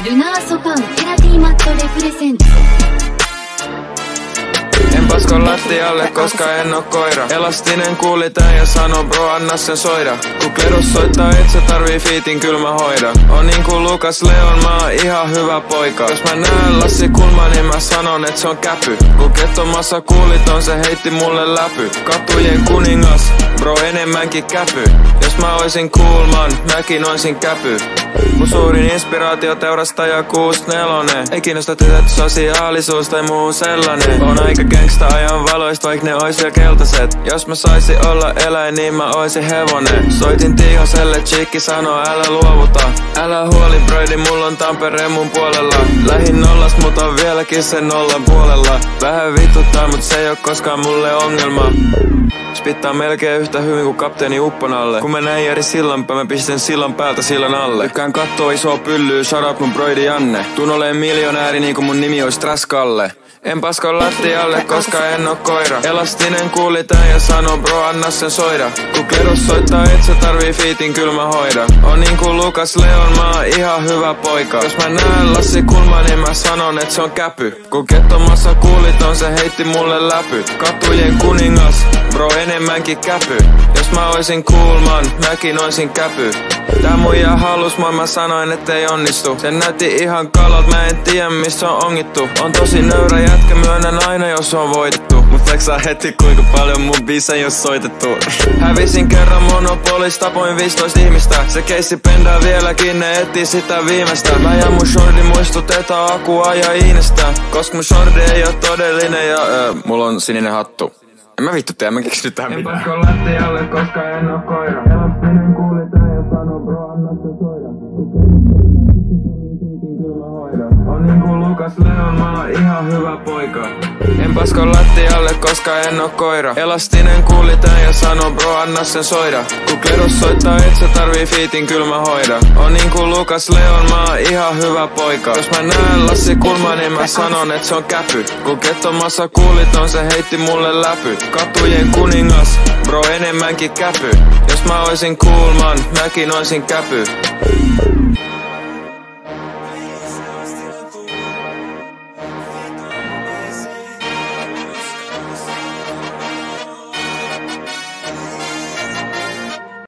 ルナーソパンテラピーマットレフレセント。En pasko lattialle, koska en oo koira. Elastinen kuuli tän ja sano bro anna sen soida. Kun klerus soittaa et sä tarvii fiitin kyl mä hoida. On niinku Lukas Leon, mä oon ihan hyvä poika. Jos mä näen Lassi Kulma, niin mä sanon et se on käpy. Kun kettomassa kuuliton, se heitti mulle läpy. Katujen kuningas, bro enemmänkin käpy. Jos mä oisin Kulman, mäkin oisin käpy. Mun suurin inspiraatio teurastaja 64. Ei kiinnosta tytöt sosiaalisuus tai muu sellainen. On aika gangsta ajan valoista, vaik ne ois vielä keltaiset. Jos mä saisin olla eläin, niin mä oisin hevonen. Soitin Tiihoselle, chiikki sanoo älä luovuta. Älä huoli broidi, mulla on Tampere mun puolella. Lähin nollas, mut on vieläkin sen nollan puolella. Vähän vituttaa, mut se ei oo koskaan mulle ongelma. Spittaa melkein yhtä hyvin kuin kapteeni Upponalle. Kun mä näin eri sillanpää, mä pistän sillan päältä sillan alle. Tykkään kattoo isoa pyllyä, shout out mun broidi Janne. Tuun oleen miljonääri niinku mun nimi ois Traskalle. En pasko lattialle, koska en oo koira. Elastinen kuuli tän ja sano bro anna sen soida. Kun klerus soittaa et sä tarvii fiitin kyl mä hoida. On niinku Lukas Leon, mä oon ihan hyvä poika. Jos mä näen Lassi Kulma, niin mä sanon et se on käpy. Kun kettomassa kuuliton, se heitti mulle läpy. Katujen kuningas, bro enemmänkin käpy. Jos mä oisin Kulman, mäkin oisin käpy. Tää muija halus mua, mä sanoin ettei onnistu. Sen näytti ihan kalot, mä en tiedä missä on ongittu. On tosi nöyrä jätkä, myönnän aina jos on voitettu. Mut flexaa heti kuinka paljon mun biisejä on soitettu. Hävisin kerran Monopolista, tapoin 15 ihmistä. Se keissi pendaa vieläkin, ne etsii sitä viimeistä. Mä ja mun shordi muistutetaan Akua ja Iinestä. Koska mun shordi ei oo todellinen ja mulla on sininen hattu. En mä vittu tiedä, mä keksy tähän mitään. En pasko lattialle, koska en oo koira. Elastinen kuuli tän ja sano bro anna se soida. On niinku Lukas Leon, mä oon ihan hyvä poika. En pasko lattialle, koska en oo koira. Elastinen kuuli tän ja sano bro anna sen soida. Kun klerus soittaa et sä tarvii fiitin kyl mä hoida. On niinku Lukas Leon, mä oon ihan hyvä poika. Jos mä näen Lassi Kulma, niin mä sanon et se on käpy. Kun kettomassa kuuliton, se heitti mulle läpy. Katujen kuningas, bro enemmänkin käpy. Jos mä oisin Kulman, mäkin oisin käpy.